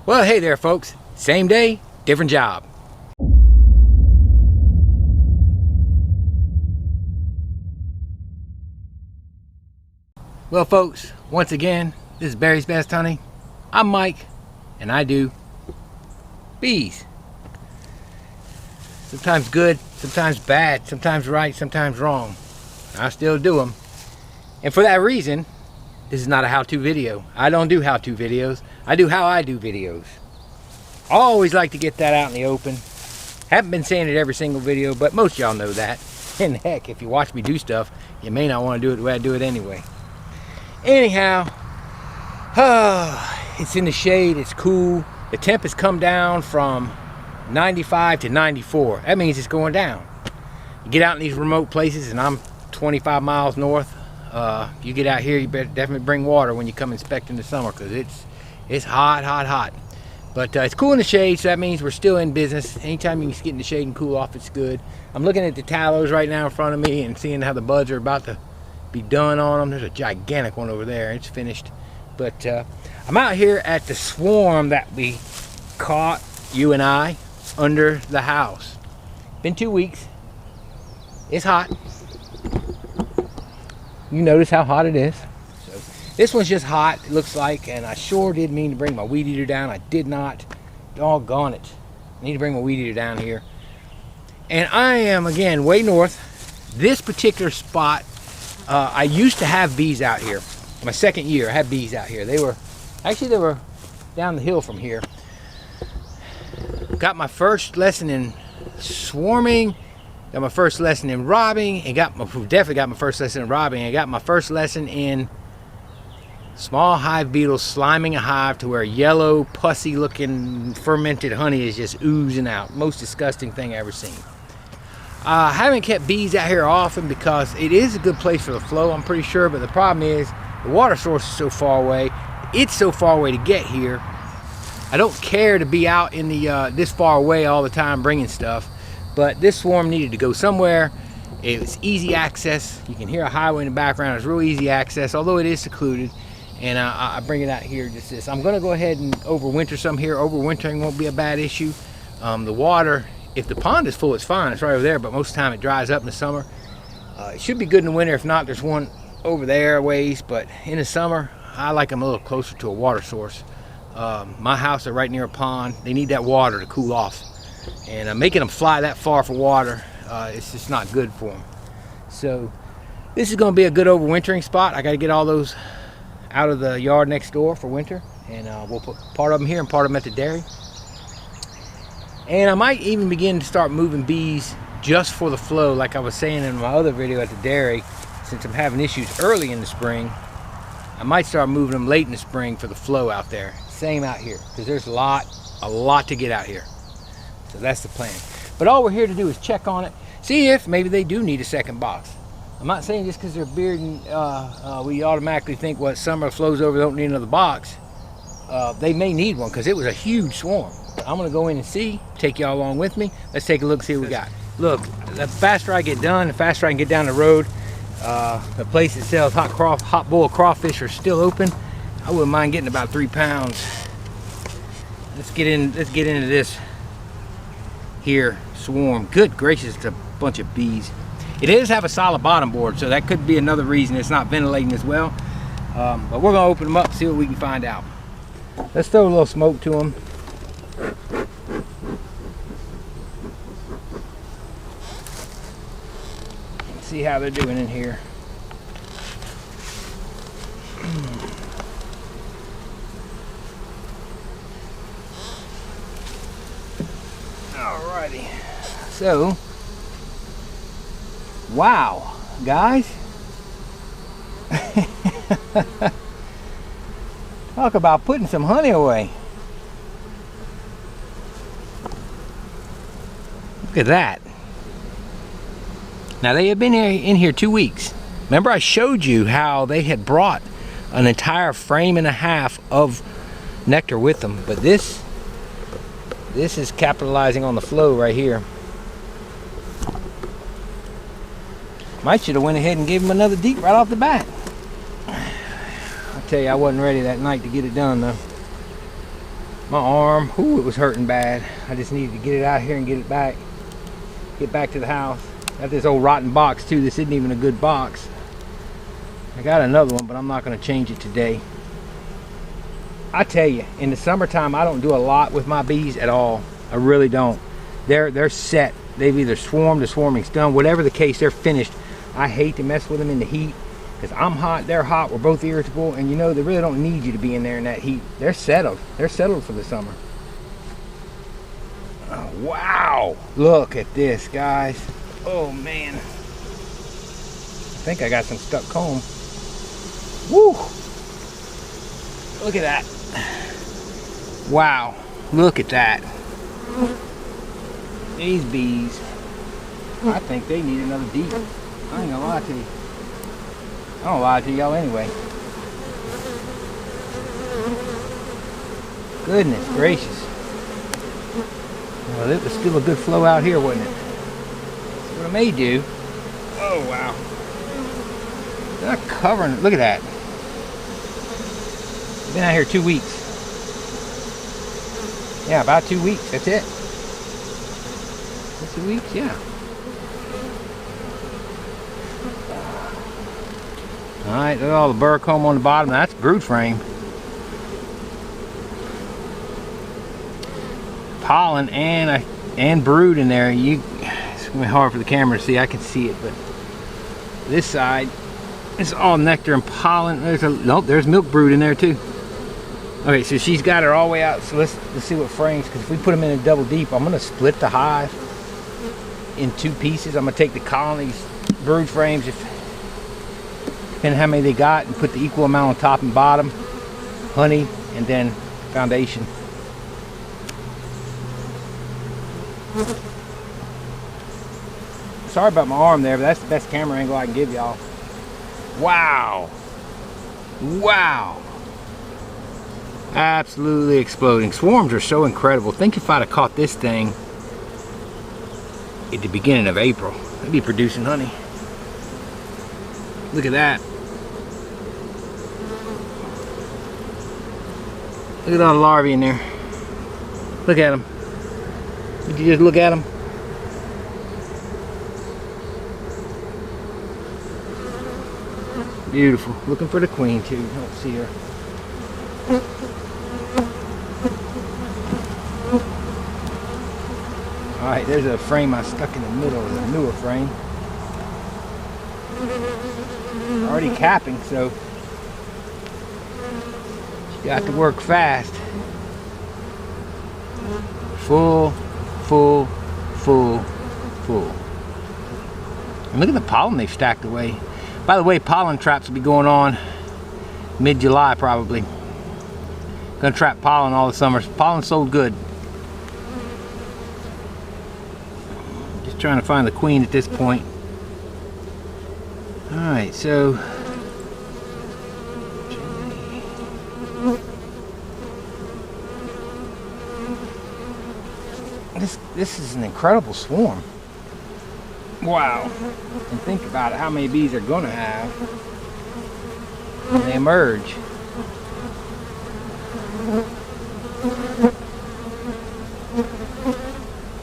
Well, hey there folks, same day, different job. Well folks, once again, this is Barry's Best Honey. I'm Mike, and I do bees. Sometimes good, sometimes bad, sometimes right, sometimes wrong. I still do them. And for that reason, this is not a how-to video. I don't do how-to videos. I do how I do videos. I always like to get that out in the open. Haven't been saying it every single video, but most of y'all know that. And heck, if you watch me do stuff, you may not want to do it the way I do it anyway. Anyhow, it's in the shade, it's cool. The temp has come down from 95 to 94. That means it's going down. You get out in these remote places, and I'm 25 miles north. You get out here, you better definitely bring water when you come inspect in the summer, because it's hot. But it's cool in the shade, so that means we're still in business. Anytime you can get in the shade and cool off, it's good. I'm looking at the tallows right now in front of me and seeing how the buds are about to be done on them. There's a gigantic one over there. It's finished. But I'm out here at the swarm that we caught, you and I, under the house. Been 2 weeks. It's hot. You notice how hot it is. So this one's just hot, it looks like, and I sure did mean to bring my weed eater down. I did not. Doggone it. I need to bring my weed eater down here. And I am, again, way north. This particular spot, I used to have bees out here. My second year, I had bees out here. They were down the hill from here. Got my first lesson in swarming. Got my first lesson in robbing, and definitely got my first lesson in robbing. I got my first lesson in small hive beetles sliming a hive to where yellow, pussy-looking fermented honey is just oozing out. Most disgusting thing I've ever seen. I haven't kept bees out here often because it is a good place for the flow, I'm pretty sure, but the problem is the water source is so far away. It's so far away to get here. I don't care to be out in the this far away all the time bringing stuff. But this swarm needed to go somewhere. It was easy access. You can hear a highway in the background. It's real easy access, although it is secluded. And I bring it out here just this. I'm going to go ahead and overwinter some here. Overwintering won't be a bad issue. The water, if the pond is full, it's fine. It's right over there, but most of the time it dries up in the summer. It should be good in the winter. If not, there's one over there a ways. But in the summer, I like them a little closer to a water source. My house is right near a pond. They need that water to cool off. And making them fly that far for water, it's just not good for them. So this is going to be a good overwintering spot. I got to get all those out of the yard next door for winter, and we'll put part of them here and part of them at the dairy. And I might even begin to start moving bees just for the flow, like I was saying in my other video at the dairy. Since I'm having issues early in the spring, I might start moving them late in the spring for the flow out there. Same out here, because there's a lot to get out here. So that's the plan. But all we're here to do is check on it, see if maybe they do need a second box. I'm not saying just because they're bearding, we automatically think what summer flows over, don't need another box. They may need one because it was a huge swarm. I'm going to go in and see, take y'all along with me. Let's take a look, see what we got. Look, the faster I get done, the faster I can get down the road. The place that sells hot boiled crawfish are still open. I wouldn't mind getting about 3 pounds. Let's get into this here swarm. Good gracious, it's a bunch of bees. It does have a solid bottom board, so that could be another reason it's not ventilating as well. But we're gonna open them up, see what we can find out. Let's throw a little smoke to them. Let's see how they're doing in here. Alrighty, so wow, guys, talk about putting some honey away. Look at that. Now they have been in here 2 weeks. Remember I showed you how they had brought an entire frame and a half of nectar with them, but this is capitalizing on the flow right here. Might should have went ahead and gave him another deep right off the bat. I'll tell you, I wasn't ready that night to get it done though. My arm, ooh, it was hurting bad. I just needed to get it out here and get it back. Get back to the house. Got this old rotten box too. This isn't even a good box. I got another one, but I'm not going to change it today. I tell you, in the summertime, I don't do a lot with my bees at all. I really don't. They're set. They've either swarmed, the swarming's done. Whatever the case, they're finished. I hate to mess with them in the heat because I'm hot, they're hot, we're both irritable, and you know, they really don't need you to be in there in that heat. They're settled. They're settled for the summer. Oh, wow. Look at this, guys. Oh, man. I think I got some stuck comb. Woo! Look at that. Wow. Look at that. These bees, I think they need another deep. I ain't gonna lie to you. I don't lie to y'all anyway. Goodness gracious. Well, it was still a good flow out here, wasn't it? That's what I may do. Oh, wow. They're not covering it. Look at that. Been out here 2 weeks. Yeah, about 2 weeks. That's it. 2 weeks, yeah. Alright, look at all the burr comb on the bottom. That's brood frame. Pollen and brood in there. It's gonna be hard for the camera to see. I can see it, but this side, it's all nectar and pollen. There's milk brood in there too. Okay, so she's got her all the way out. So let's see what frames. Because if we put them in a double deep, I'm gonna split the hive in 2 pieces. I'm gonna take the colonies, brood frames, depending how many they got, and put the equal amount on top and bottom, honey, and then foundation. Sorry about my arm there, but that's the best camera angle I can give y'all. Wow. Wow. Absolutely exploding. Swarms are so incredible. Think if I'd have caught this thing at the beginning of April, I'd be producing honey. Look at that. Look at all the larvae in there. Look at them. Did you just look at them? Beautiful. Looking for the queen too. Don't see her. Alright, there's a frame I stuck in the middle of the newer frame. Already capping, so you got to work fast. Full, full, full, full. And look at the pollen they've stacked away. By the way, pollen traps will be going on mid-July probably. Gonna trap pollen all the summer. Pollen sold good. Just trying to find the queen at this point. Alright, so this is an incredible swarm. Wow. And think about it, how many bees are gonna have when they emerge.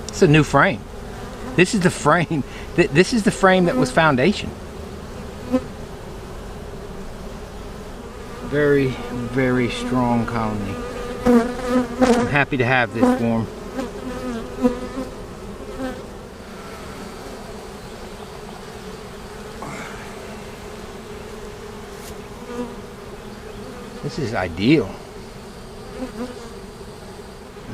It's a new frame. This is the frame. This is the frame that was foundation. Very, very strong colony. I'm happy to have this swarm. This is ideal.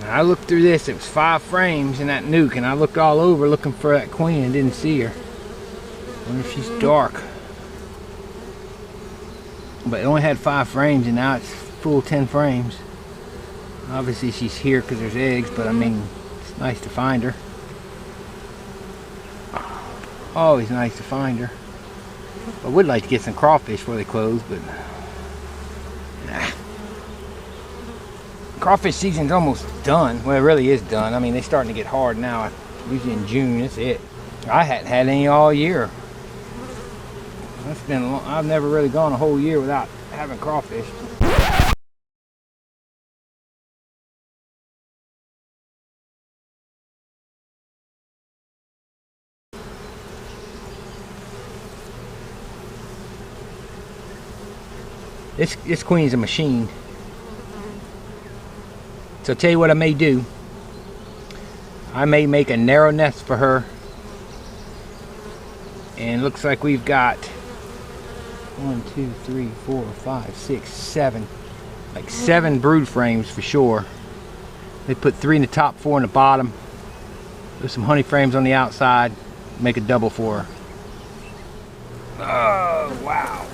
Now I looked through this, it was 5 frames in that nuke, and I looked all over looking for that queen and didn't see her. I wonder if she's dark. But it only had 5 frames and now it's full 10 frames. Obviously she's here because there's eggs, but I mean, it's nice to find her. Always nice to find her. I would like to get some crawfish before they close, but nah. Crawfish season's almost done. Well, it really is done. I mean, they're starting to get hard now. Usually in June, that's it. I hadn't had any all year. That's been a long, I've never really gone a whole year without having crawfish. This queen's a machine. So I'll tell you what I may do. I may make a narrow nest for her. And looks like we've got 1, 2, 3, 4, 5, 6, 7. Like 7 brood frames for sure. They put 3 in the top, 4 in the bottom. There's some honey frames on the outside. Make a double for her. Oh, wow.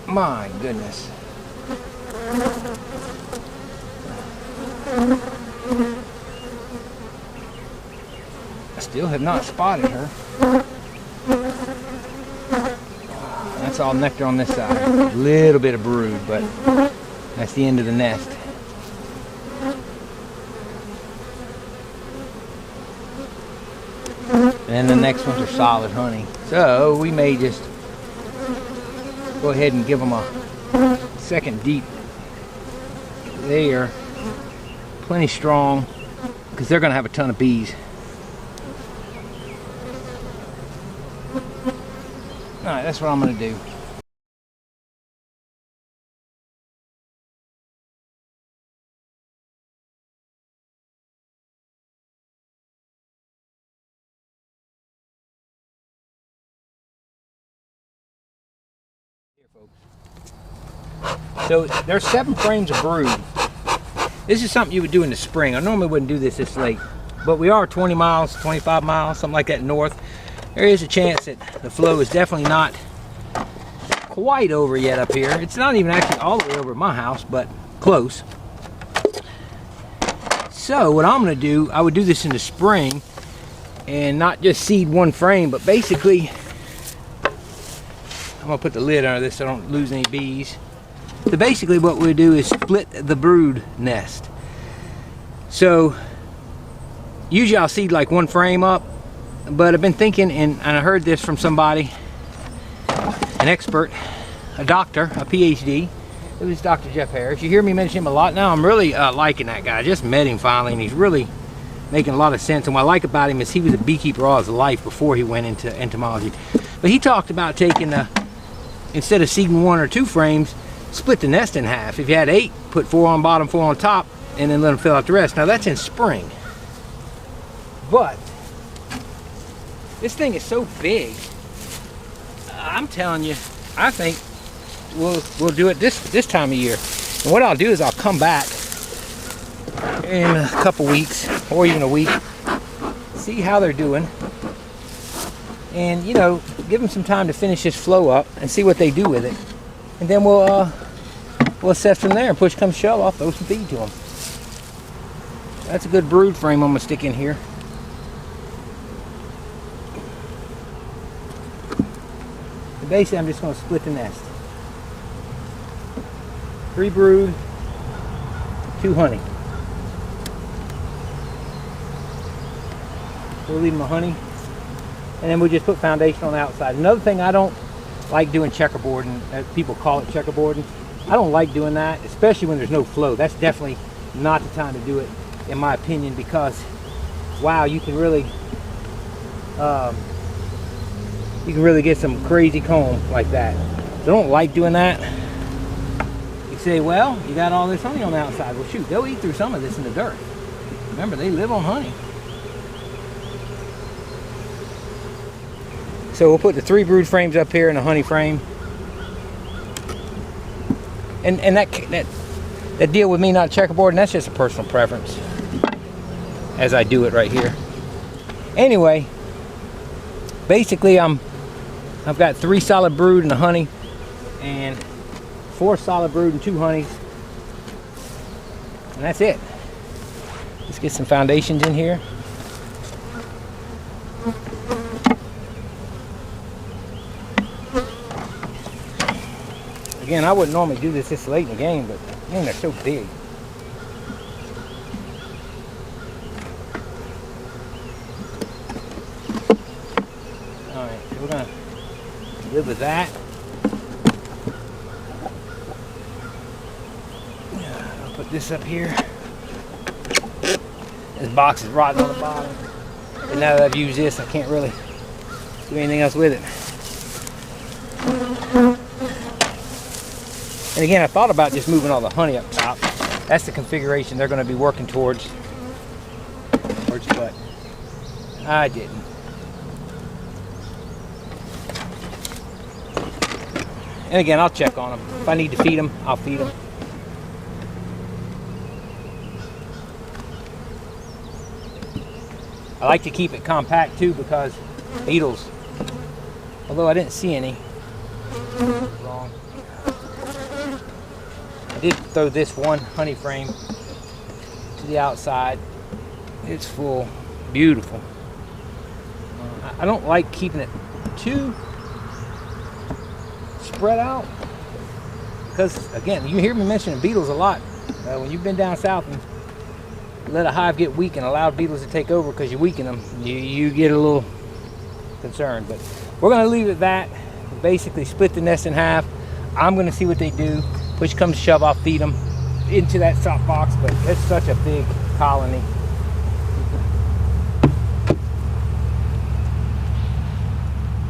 My goodness. I still have not spotted her. That's all nectar on this side. A little bit of brood, but that's the end of the nest. And the next ones are solid honey. So we may just go ahead and give them a second deep. They are plenty strong because they're going to have a ton of bees. Alright, that's what I'm going to do. So there's 7 frames of brood. This is something you would do in the spring. I normally wouldn't do this late, but we are 20 miles, 25 miles, something like that north. There is a chance that the flow is definitely not quite over yet up here. It's not even actually all the way over at my house, but close. So what I'm going to do, I would do this in the spring and not just seed 1 frame, but basically I'm going to put the lid under this so I don't lose any bees. So basically what we do is split the brood nest. So usually I'll seed like 1 frame up, but I've been thinking, and I heard this from somebody, an expert, a doctor, a PhD. It was Dr. Jeff Harris. You hear me mention him a lot now. I'm really liking that guy. I just met him finally, and he's really making a lot of sense. And what I like about him is he was a beekeeper all his life before he went into entomology. But he talked about taking instead of seeding 1 or 2 frames, split the nest in half. If you had 8, put 4 on bottom, 4 on top, and then let them fill out the rest. Now that's in spring. But this thing is so big. I'm telling you, I think we'll do it this time of year. And what I'll do is I'll come back in a couple weeks or even a week, see how they're doing, and you know, give them some time to finish this flow up and see what they do with it. And then we'll assess from there, and push come shove, I'll throw some feed to them. That's a good brood frame I'm gonna stick in here. And basically I'm just gonna split the nest. 3 brood, 2 honey. We'll leave them a honey, and then we'll just put foundation on the outside. Another thing, I don't like doing checkerboarding. People call it checkerboarding. I don't like doing that, especially when there's no flow. That's definitely not the time to do it, in my opinion, because wow, you can really get some crazy comb like that. So I don't like doing that. You say, well, you got all this honey on the outside. Well, shoot, they'll eat through some of this in the dirt. Remember, they live on honey. So we'll put the 3 brood frames up here and a honey frame. And that deal with me not checkerboarding, that's just a personal preference as I do it right here. Anyway, basically I've got 3 solid brood and a honey, and 4 solid brood and 2 honeys, and that's it. Let's get some foundations in here. Again, I wouldn't normally do this late in the game, but man, they're so big. Alright, so we're gonna live with that. I'll put this up here. This box is rotten on the bottom. And now that I've used this, I can't really do anything else with it. And again, I thought about just moving all the honey up top. That's the configuration they're going to be working towards, but I didn't. And again, I'll check on them. If I need to feed them, I'll feed them. I like to keep it compact too, because beetles, although I didn't see any, wrong. I did throw this one honey frame to the outside. It's full. Beautiful. I don't like keeping it too spread out, because again, you hear me mentioning beetles a lot. When you've been down south and let a hive get weak and allow beetles to take over because you weaken them, you get a little concerned. But we're going to leave it at that. Basically split the nest in half. I'm going to see what they do. Push comes to shove, I'll feed them into that soft box, but it's such a big colony.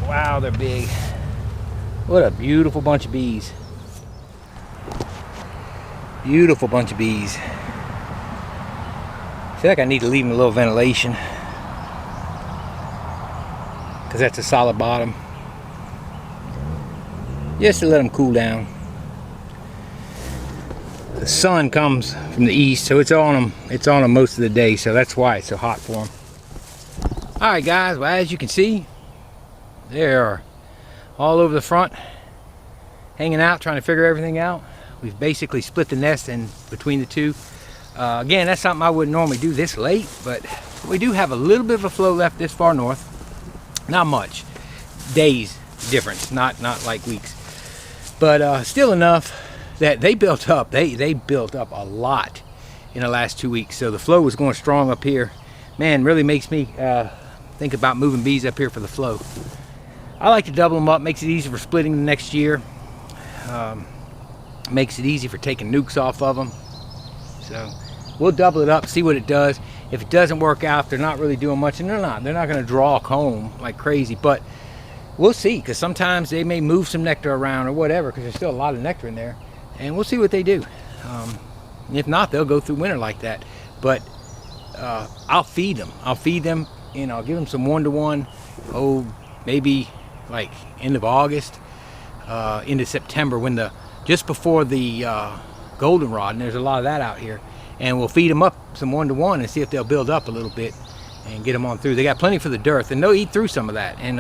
Wow, they're big. What a beautiful bunch of bees. Beautiful bunch of bees. I feel like I need to leave them a little ventilation, because that's a solid bottom. Just to let them cool down. The sun comes from the east, so it's on them. It's on them most of the day, so that's why it's so hot for them. All right, guys. Well, as you can see, they are all over the front, hanging out, trying to figure everything out. We've basically split the nest in between the two. Again, that's something I wouldn't normally do this late, but we do have a little bit of a flow left this far north. Not much. Days difference, not like weeks. But still enough that they built up. They built up a lot in the last 2 weeks. So the flow was going strong up here. Man, really makes me think about moving bees up here for the flow. I like to double them up. Makes it easy for splitting the next year. Makes it easy for taking nukes off of them. So we'll double it up, see what it does. If it doesn't work out, they're not really doing much, and they're not going to draw a comb like crazy, but we'll see, because sometimes they may move some nectar around or whatever, because there's still a lot of nectar in there, and we'll see what they do. If not, they'll go through winter like that. But I'll feed them. I'll feed them, and I'll give them some 1-to-1. Maybe like end of August, into September, when just before the goldenrod, and there's a lot of that out here, and we'll feed them up some 1-to-1 and see if they'll build up a little bit and get them on through. They got plenty for the dearth, and they'll eat through some of that. And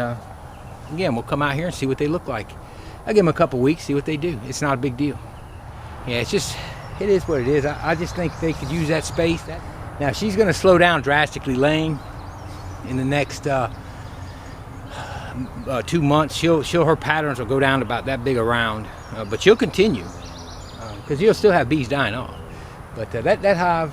again, we'll come out here and see what they look like. I'll give them a couple weeks, see what they do. It's not a big deal. Yeah, it is what it is. I just think they could use that space. Now, she's going to slow down drastically laying in the next 2 months. Her patterns will go down to about that big around, but she'll continue, because you'll still have bees dying off. But that hive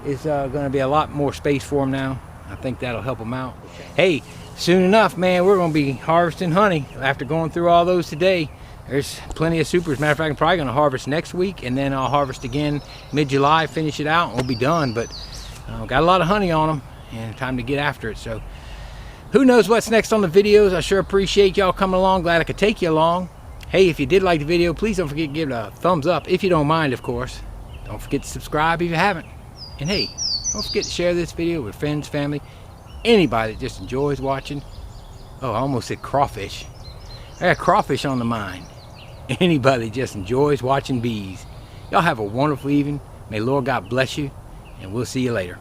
is going to be a lot more space for them now. I think that'll help them out. Hey, soon enough, man, we're going to be harvesting honey after going through all those today. There's plenty of supers. Matter of fact, I'm probably going to harvest next week, and then I'll harvest again mid-July, finish it out, and we'll be done. But got a lot of honey on them, and time to get after it. So who knows what's next on the videos. I sure appreciate y'all coming along. Glad I could take you along. Hey, if you did like the video, please don't forget to give it a thumbs up, if you don't mind, of course. Don't forget to subscribe if you haven't. And hey, don't forget to share this video with friends, family, anybody that just enjoys watching. Oh, I almost said crawfish. I got crawfish on the mind. Anybody that just enjoys watching bees. Y'all have a wonderful evening. May Lord God bless you, and we'll see you later.